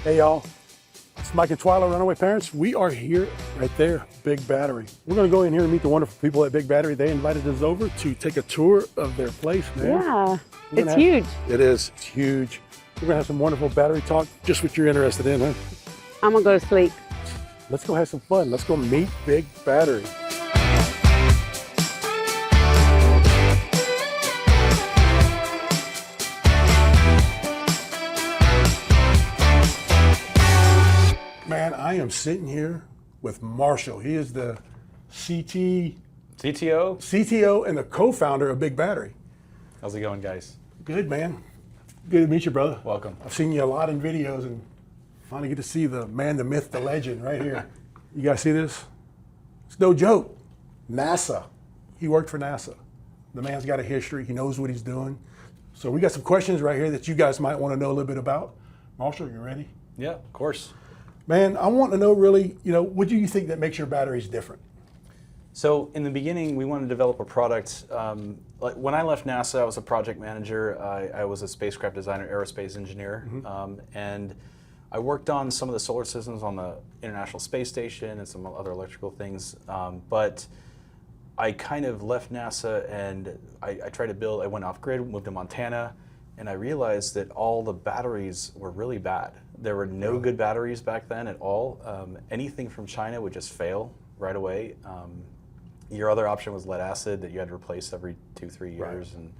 Hey y'all, it's Mike and Twyla, Runaway Parents. We are here right there, Big Battery. We're gonna go in here and meet the wonderful people at Big Battery. They invited us over to take a tour of their place, man. Yeah, it's huge. It is, it's huge. We're gonna have some wonderful battery talk, just what you're interested in, huh? I'm gonna go to sleep. Let's go have some fun. Let's go meet Big Battery. Man, I am sitting here with Marshall. He is the CTO and the co-founder of Big Battery. How's it going, guys? Good, man. Good to meet you, brother. Welcome. I've seen you a lot in videos and finally get to see the man, the myth, the legend right here. You guys see this? It's no joke. NASA. He worked for NASA. The man's got a history. He knows what he's doing. So we got some questions right here that you guys might want to know a little bit about. Marshall, you ready? Yeah, of course. Man, I want to know really, what do you think that makes your batteries different? So in the beginning, we wanted to develop a product. Like when I left NASA, I was a project manager. I was a spacecraft designer, aerospace engineer. And I worked on some of the solar systems on the International Space Station and some other electrical things. But I kind of left NASA and I tried to build, I went off grid, moved to Montana, and I realized that all the batteries were really bad. There were no good batteries back then at all. Anything from China would just fail right away. Your other option was lead acid that you had to replace every 2-3 years. Right. And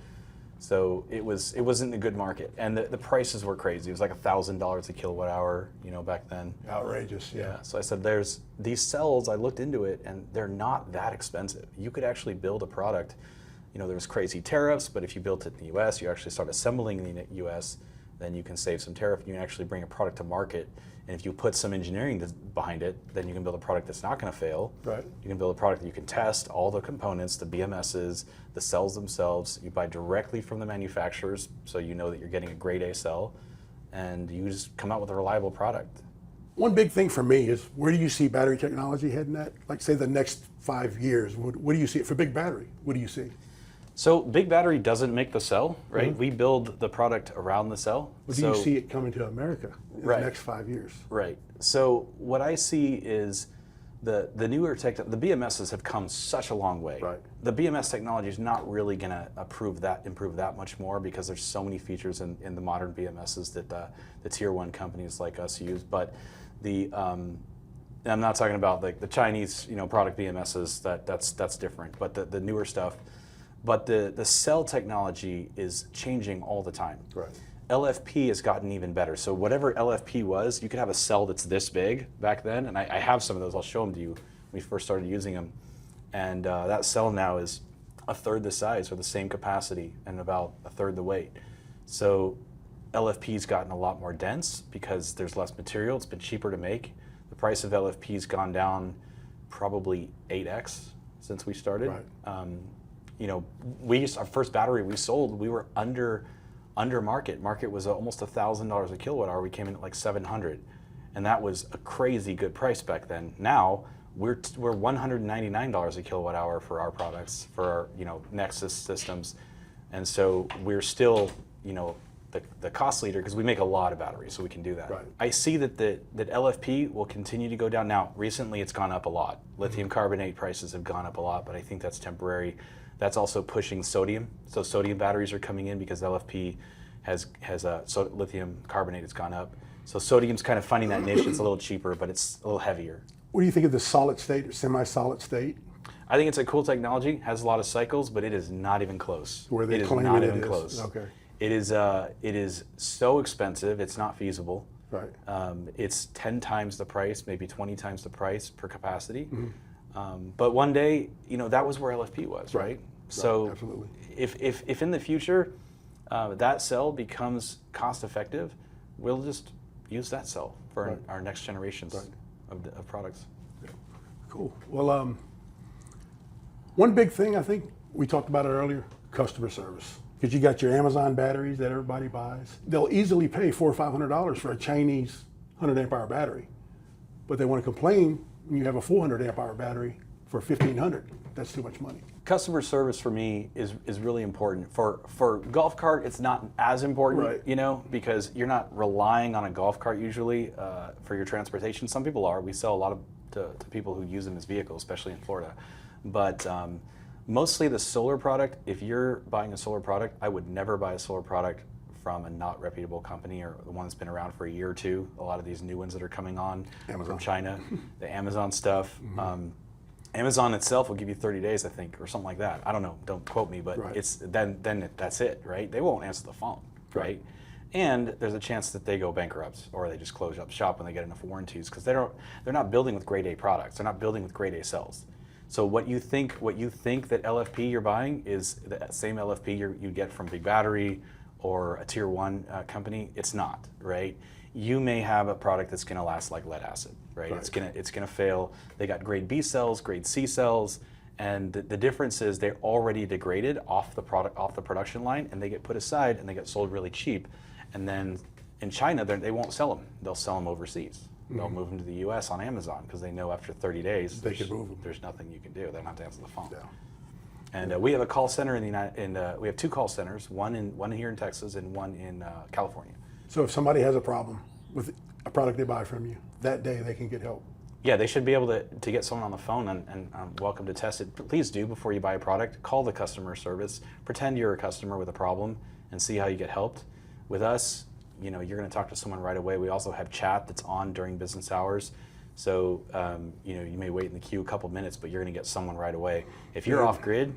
so it wasn't a good market. And the prices were crazy. It was like $1,000 a kilowatt hour, back then. Outrageous, yeah. So I said, there's these cells, I looked into it, and they're not that expensive. You could actually build a product. There was crazy tariffs, but if you built it in the US, you actually start assembling in the US, then you can save some tariff. You can actually bring a product to market. And if you put some engineering behind it, then you can build a product that's not going to fail. Right. You can build a product that you can test all the components, the BMSs, the cells themselves. You buy directly from the manufacturers, so you know that you're getting a grade A cell, and you just come out with a reliable product. One big thing for me is, where do you see battery technology heading at? Like, say, the next 5 years, what do you see? For Big Battery, what do you see? So Big Battery doesn't make the cell, right? We build the product around the cell. What do you see it coming to America in the next 5 years? Right. So what I see is the newer tech, the BMSs have come such a long way. Right. The BMS technology is not really going to improve that much more, because there's so many features in the modern BMSs that the tier 1 companies like us use. But and I'm not talking about like the Chinese product BMSs, that's different. But the newer stuff. But the cell technology is changing all the time. Right. LFP has gotten even better. So whatever LFP was, you could have a cell that's this big back then, and I have some of those. I'll show them to you when we first started using them. And that cell now is a third the size or the same capacity and about a third the weight. So LFP's gotten a lot more dense because there's less material. It's been cheaper to make. The price of LFP's gone down probably 8x since we started. Right. Our first battery we sold, we were under market. Market was almost $1,000 a kilowatt hour. We came in at like 700, and that was a crazy good price back then. Now we're $199 a kilowatt hour for our products, for our Nexus systems, and so we're still the cost leader because we make a lot of batteries, so we can do that. Right. I see that LFP will continue to go down. Now recently it's gone up a lot. Lithium carbonate prices have gone up a lot, but I think that's temporary. That's also pushing sodium. So sodium batteries are coming in because LFP has lithium carbonate has gone up. So sodium's kind of finding that niche. It's a little cheaper, but it's a little heavier. What do you think of the solid state or semi-solid state? I think it's a cool technology. Has a lot of cycles, but it is not even close. Where they it is claim not it even is. close. Okay. It is so expensive. It's not feasible. Right. It's 10 times the price, maybe 20 times the price per capacity. But one day, that was where LFP was, right? So absolutely. If in the future that cell becomes cost effective, we'll just use that cell for our next generations of products. Yeah. Cool. Well, one big thing, I think we talked about it earlier, customer service. Because you got your Amazon batteries that everybody buys. They'll easily pay $400 or $500 for a Chinese 100 amp hour battery, but they want to complain when you have a 400 amp hour battery for $1,500. That's too much money. Customer service for me is really important. For golf cart, it's not as important, Right. you know, because you're not relying on a golf cart usually for your transportation. Some people are. We sell a lot to people who use them as vehicles, especially in Florida. But mostly the solar product, if you're buying a solar product, I would never buy a solar product from a not reputable company or the one that's been around for a year or two. A lot of these new ones that are coming on from China, the Amazon stuff. Amazon itself will give you 30 days, I think, or something like that. I don't know, don't quote me, but Right. it's then that's it, right? They won't answer the phone, right? And there's a chance that they go bankrupt or they just close up shop when they get enough warranties because they're not building with grade A products. They're not building with grade A cells. So what you think that LFP you're buying is the same LFP you get from BigBattery or a tier 1 company. It's not, right? You may have a product that's going to last like lead acid, right? It's gonna fail. They got grade B cells, grade C cells, and the difference is they're already degraded off the production line, and they get put aside and they get sold really cheap. And then in China, they won't sell them. They'll sell them overseas. They'll move them to the U.S. on Amazon because they know after 30 days They can move them. there's nothing you can do. They don't have to answer the phone. Yeah. And we have a call center we have 2 call centers, one here in Texas and one in California. So if somebody has a problem with a product they buy from you, that day they can get help. Yeah, they should be able to get someone on the phone and welcome to test it. Please do, before you buy a product, call the customer service, pretend you're a customer with a problem and see how you get helped. With us, you know, you're going to talk to someone right away. We also have chat that's on during business hours. So, you know, you may wait in the queue a couple minutes, but you're going to get someone right away. If you're off grid,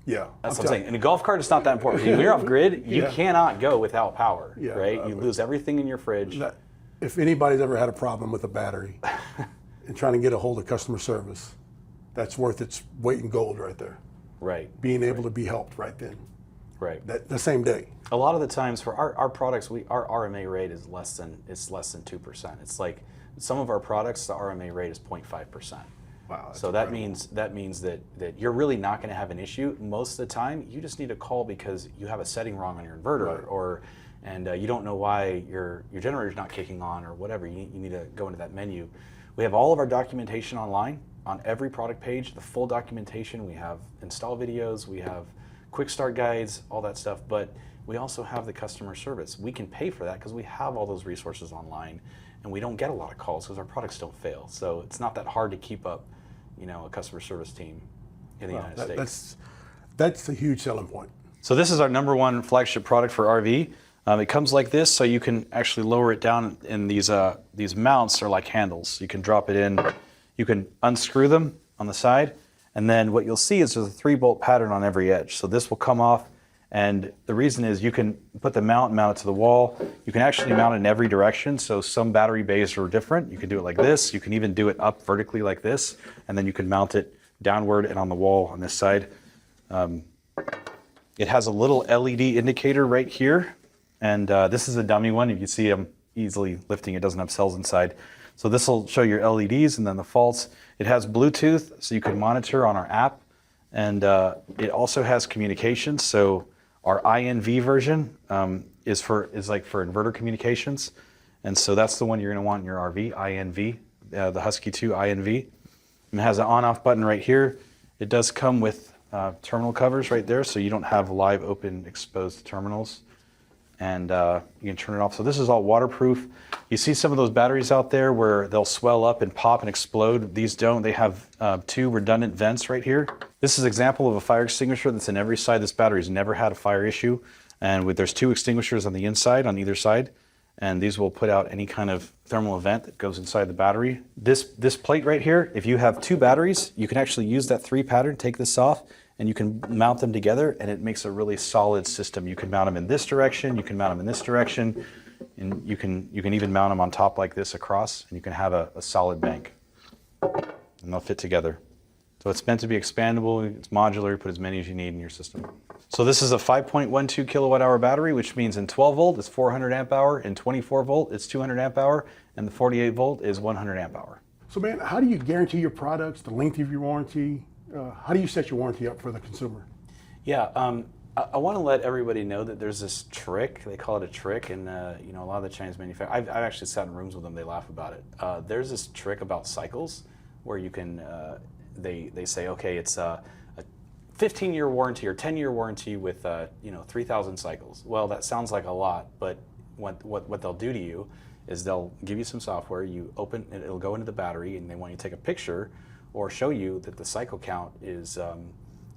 Yeah. that's what I'm saying. In a golf cart, it's not that important. If you're off grid, you cannot go without power, Yeah, right? You lose everything in your fridge. If anybody's ever had a problem with a battery and trying to get a hold of customer service, that's worth its weight in gold right there. Right. Being able to be helped right then, Right. the same day. A lot of the times for our products, our RMA rate is less than 2%. It's like some of our products, the RMA rate is 0.5%. Wow. So that means that you're really not going to have an issue most of the time. You just need a call because you have a setting wrong on your inverter, and you don't know why your generator's not kicking on or whatever. You need to go into that menu. We have all of our documentation online on every product page. The full documentation. We have install videos. We have quick start guides, all that stuff. But we also have the customer service. We can pay for that because we have all those resources online, and we don't get a lot of calls because our products don't fail. So it's not that hard to keep up, you know, a customer service team in the United States. That's a huge selling point. So this is our #1 flagship product for RV. It comes like this, so you can actually lower it down, and these mounts are like handles. You can drop it in, you can unscrew them on the side, and then what you'll see is there's a 3-bolt pattern on every edge. So this will come off, and the reason is you can put the mount it to the wall. You can actually mount it in every direction, so some battery bays are different. You can do it like this. You can even do it up vertically like this, and then you can mount it downward and on the wall on this side. It has a little LED indicator right here. And this is a dummy one. If you see I'm easily lifting, it doesn't have cells inside. So this will show your LEDs and then the faults. It has Bluetooth, so you can monitor on our app. And it also has communications. So our INV version is like for inverter communications. And so that's the one you're going to want in your RV, INV, the Husky 2 INV. And it has an on-off button right here. It does come with terminal covers right there, so you don't have live open exposed terminals. And you can turn it off. So this is all waterproof. You see some of those batteries out there where they'll swell up and pop and explode. These don't. They have 2 redundant vents right here. This is an example of a fire extinguisher that's in every side. This battery's never had a fire issue. And there's 2 extinguishers on the inside, on either side. And these will put out any kind of thermal event that goes inside the battery. This plate right here, if you have 2 batteries, you can actually use that 3 pattern, take this off, and you can mount them together, and it makes a really solid system. You can mount them in this direction, you can mount them in this direction, and you can even mount them on top like this across, and you can have a solid bank. And they'll fit together. So it's meant to be expandable, it's modular, you put as many as you need in your system. So this is a 5.12 kilowatt hour battery, which means in 12 volt it's 400 amp hour, in 24 volt it's 200 amp hour, and the 48 volt is 100 amp hour. So man, how do you guarantee your products, the length of your warranty? How do you set your warranty up for the consumer? Yeah, I want to let everybody know that there's this trick. They call it a trick, and you know, a lot of the Chinese manufacturers. I've actually sat in rooms with them. They laugh about it. There's this trick about cycles where you can. They say, okay, it's 15-year warranty or 10-year warranty with 3,000 cycles. Well, that sounds like a lot, but what they'll do to you is they'll give you some software. You open it, it'll go into the battery, and they want you to take a picture or show you that the cycle count is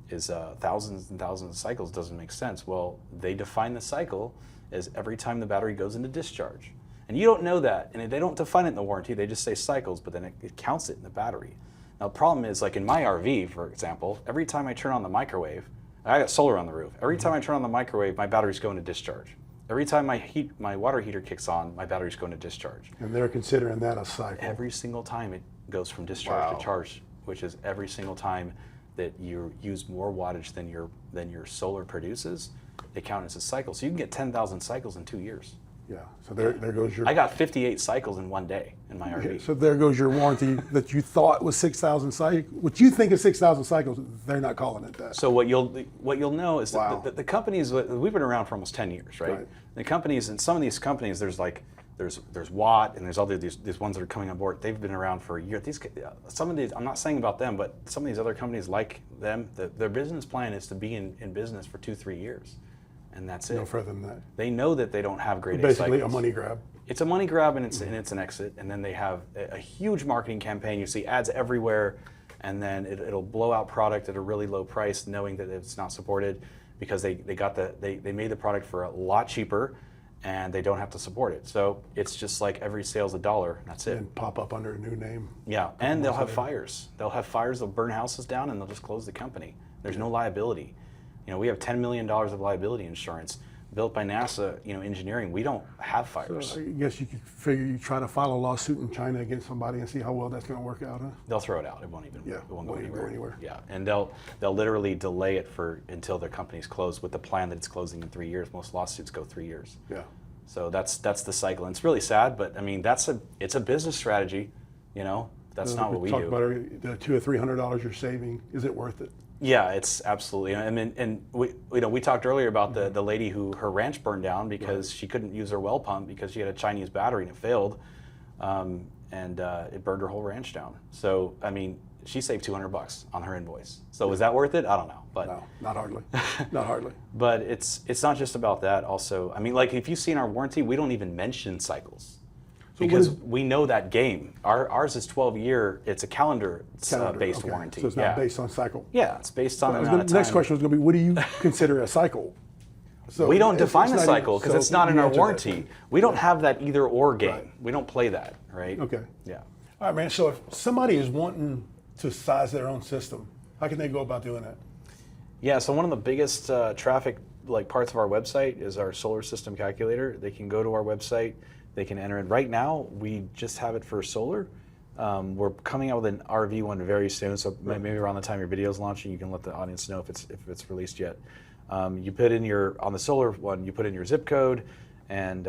thousands and thousands of cycles. Doesn't make sense. Well, they define the cycle as every time the battery goes into discharge. And you don't know that, and they don't define it in the warranty, they just say cycles, but then it counts it in the battery. Now the problem is, like in my RV, for example, every time I turn on the microwave, I got solar on the roof, every time I turn on the microwave, my battery's going to discharge. Every time my water heater kicks on, my battery's going to discharge. And they're considering that a cycle. Every single time it goes from discharge to charge, which is every single time that you use more wattage than your solar produces, they count as a cycle. So you can get 10,000 cycles in 2 years. Yeah, so there goes your... I got 58 cycles in one day in my RV. So there goes your warranty that you thought was 6,000 cycles. What you think is 6,000 cycles, they're not calling it that. So what you'll know is that the companies, we've been around for almost 10 years, right? The companies, and some of these companies, there's Watt, and there's all these ones that are coming on board. They've been around for a year. Some of these, I'm not saying about them, but some of these other companies like them, their business plan is to be in business for 2-3 years. And that's it. No further than that. They know that they don't have great Basically cycles. a money grab. It's a money grab, and it's an exit. And then they have a huge marketing campaign. You see ads everywhere, and then it'll blow out product at a really low price, knowing that it's not supported, because they made the product for a lot cheaper, and they don't have to support it. So it's just like every sale's $1. And that's it. And pop up under a new name. Yeah, and they'll have fires. They'll have fires. They'll burn houses down, and they'll just close the company. There's no liability. We have $10 million of liability insurance built by NASA, engineering. We don't have fires. So I guess you could figure you try to file a lawsuit in China against somebody and see how well that's going to work out, huh? They'll throw it out. It won't go anywhere. Yeah, and they'll literally delay it until their company's closed with the plan that it's closing in 3 years. Most lawsuits go 3 years. Yeah. So that's the cycle, and it's really sad. But I mean, it's a business strategy. That's not what we do. Talk about the $200 or $300 you're saving. Is it worth it? Yeah, it's absolutely. I mean, and we talked earlier about the lady who her ranch burned down because she couldn't use her well pump because she had a Chinese battery and it failed, and it burned her whole ranch down. So I mean, she saved $200 on her invoice. So was that worth it? I don't know, but no, not hardly, not hardly. But it's not just about that. Also, I mean, like if you've seen our warranty, we don't even mention cycles. Because we know that game. Ours is 12-year. It's a calendar-based warranty. So it's not based on cycle. Yeah, it's based on the amount of time. The next question was going to be, what do you consider a cycle? So we don't define a cycle because it's not in our warranty. We don't have that either-or game. Right. We don't play that, right? Okay. Yeah. All right, man. So if somebody is wanting to size their own system, how can they go about doing that? Yeah. So one of the biggest traffic parts of our website is our solar system calculator. They can go to our website. They can enter it. Right now, we just have it for solar. We're coming out with an RV one very soon, so maybe around the time your video is launching, you can let the audience know if it's released yet. You put in on the solar one, you put in your zip code, and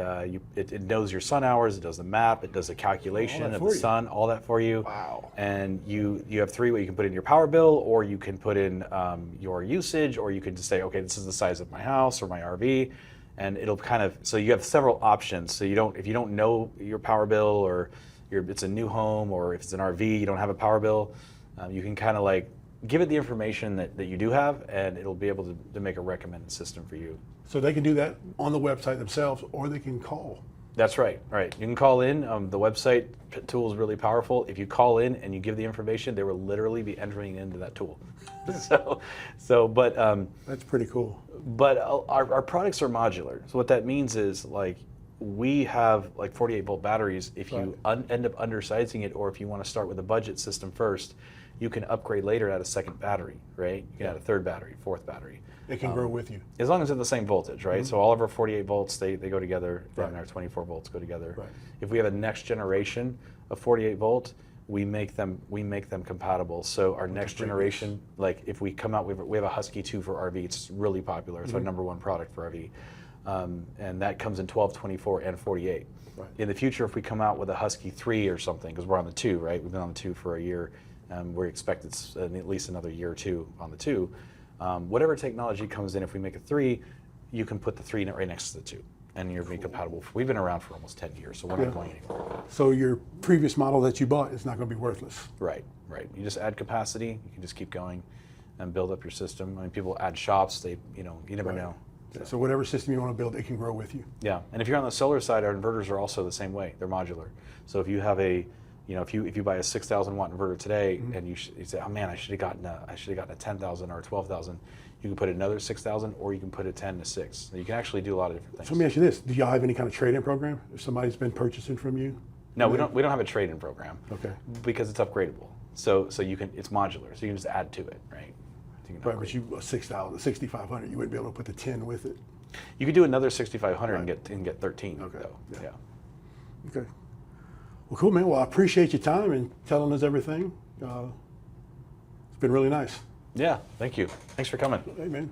it knows your sun hours. It does the map. It does the calculation of the sun, all that for you. Wow. And you have three ways. You can put in your power bill, or you can put in your usage, or you can just say, okay, this is the size of my house or my RV. And it'll so you have several options. So if you don't know your power bill, or it's a new home, or if it's an RV, you don't have a power bill, you can give it the information that you do have, and it'll be able to make a recommended system for you. So they can do that on the website themselves, or they can call. That's right. You can call in. The website tool is really powerful. If you call in and you give the information, they will literally be entering into that tool. But that's pretty cool. But our products are modular. So what that means is we have 48 volt batteries. If you end up undersizing it, or if you want to start with a budget system first, you can upgrade later to add a second battery, right? You can add a third battery, fourth battery. It can grow with you. As long as it's the same voltage, right? Mm-hmm. So all of our 48 volts, they go together, and our 24 volts go together. Right. If we have a next generation of 48 volt, we make them compatible. So our next generation, if we come out, we have a Husky 2 for RV. It's really popular. It's our #1 product for RV. And that comes in 12, 24, and 48. Right. In the future, if we come out with a Husky 3 or something, because we're on the 2, right? We've been on the 2 for a year. We expect it's at least another year or two on the 2. Whatever technology comes in, if we make a 3, you can put the 3 right next to the 2, and you're compatible. We've been around for almost 10 years, so we're not going anywhere. So your previous model that you bought is not going to be worthless. Right. You just add capacity. You can just keep going. and build up your system. I mean, people add shops. They, you never Right. know. So whatever system you want to build, it can grow with you. Yeah, and if you're on the solar side, our inverters are also the same way. They're modular. So if you have a, if you buy a 6,000 watt inverter today, and you say, oh man, I should have gotten a 10,000 or a 12,000. You can put another 6,000, or you can put a 10 to 6. So you can actually do a lot of different things. So let me ask you this: do y'all have any kind of trade-in program if somebody's been purchasing from you? No, we don't have a trade-in program. Okay. Because it's upgradable. So you can, it's modular. So you can just add to it, right? So you can Right, upgrade. but you 6,000, 6,500, you wouldn't be able to put the 10 with it. You could do another 6,500 Right. and get 13. Okay, Though. yeah. Yeah. Okay. Well, cool, man. Well, I appreciate your time and telling us everything. It's been really nice. Yeah. Thank you. Thanks for coming. Hey, man.